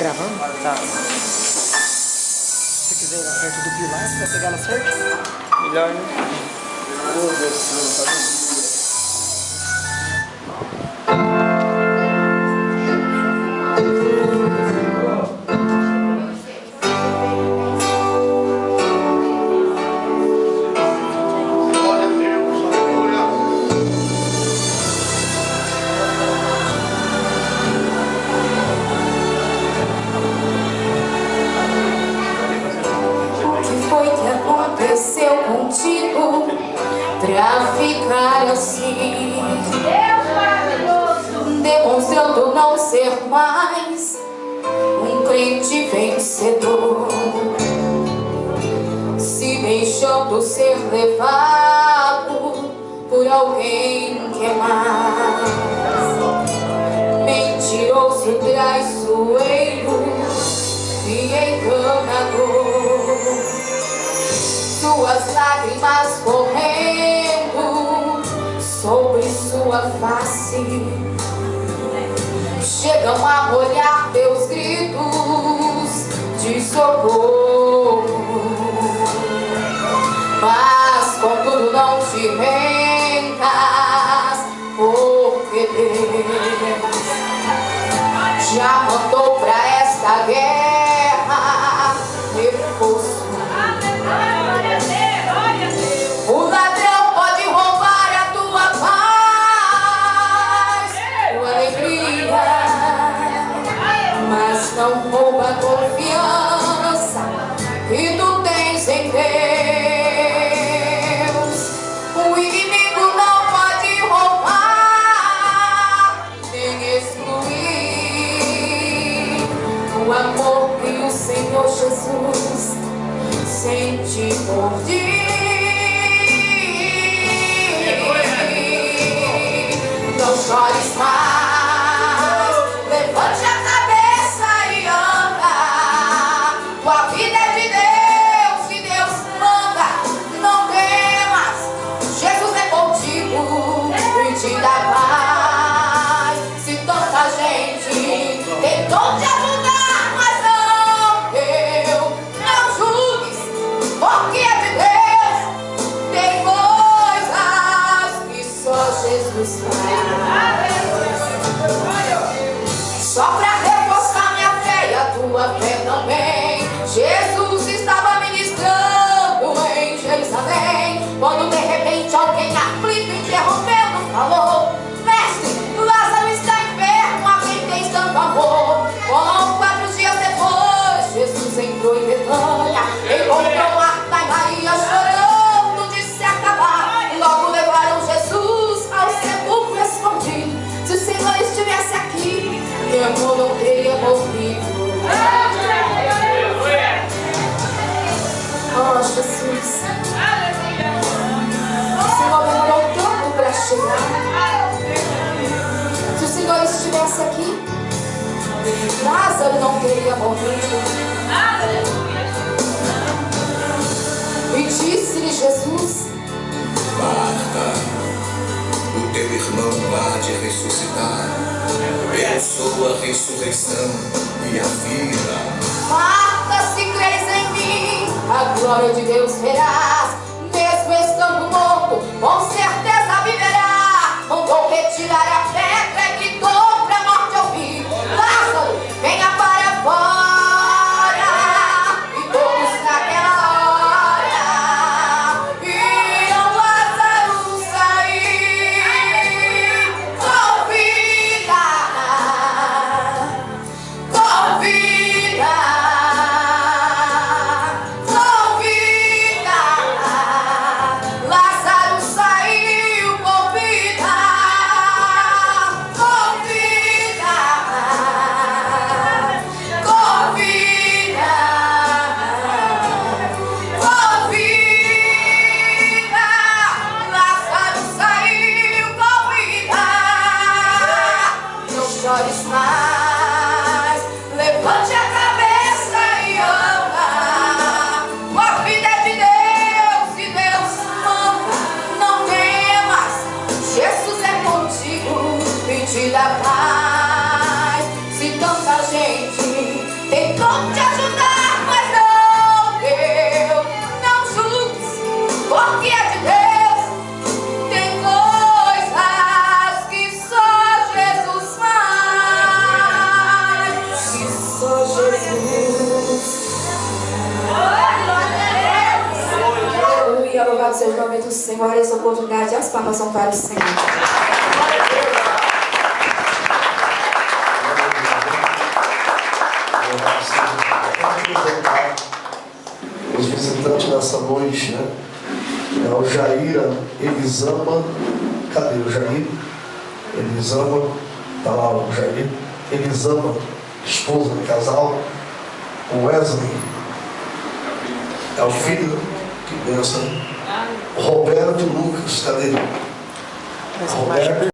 gravando? Tá. Se você quiser ir lá perto do pilar, você vai pegar ela certo? Melhor, né? Meu Deus do céu, tá vendo? Contigo pra ficar assim, Deus maravilhoso, demonstrando não ser mais um crente vencedor, se deixando ser levado por alguém que é mais mentiroso, traiçoeiro e enganador. Suas lágrimas correndo sobre sua face chegam a molhar teus gritos de socorro. Mas contudo não te rendas, porque Deus já mandou pra esta guerra reforço. O ladrão pode roubar a tua paz, tua alegria, mas não rouba a confiança que tu tens em Deus. O inimigo não pode roubar nem excluir o amor que o Senhor Jesus sente por ti. Não chores mais, levante a cabeça e anda. Tua vida é de Deus e Deus manda. Não temas, Jesus é contigo e te dá paz. Se tanta gente tentou te ajudar, mas não deu, não julgues, porque é de Deus. Tem coisas que só Jesus faz. Só pra reforçar minha fé e a tua fé também, Jesus estava ministrando em Jerusalém, quando de repente alguém aflito, interrompendo, falou: Mestre, Lázaro está enfermo, a quem tens tanto amor. Com 4 dias depois, Jesus entrou em Betânia, encontrou Marta e Maria chorando de se acabar. Logo levaram Jesus ao sepulcro escondido. Se o Senhor estivesse aqui, meu amor não teria morrido. Oh, Jesus, o Senhor demorou tanto para chegar. Se o Senhor estivesse aqui, Lázaro não teria morrido. E disse-lhe Jesus: Marta, o teu irmão há de ressuscitar. Eu sou a ressurreição e a vida. Marta, se crês em mim, a glória de Deus verás. Mesmo estando morto, com certeza viverá. Mandou retirar a pedra e gritou pra morte ouvir: Lázaro, venha para fora. E todos naquela hora viram Lázaro sair com vida, com vida, com vida. Lázaro saiu Senhor, essa oportunidade, as palmas são para o Senhor. Os visitantes nessa noite, né? É o Jair Elisama. Cadê o Jair? Elisama, tá lá o Jair. Elisama, esposa do casal. O Wesley é o filho, que benção. Roberto Lucas, cadê ele? Roberto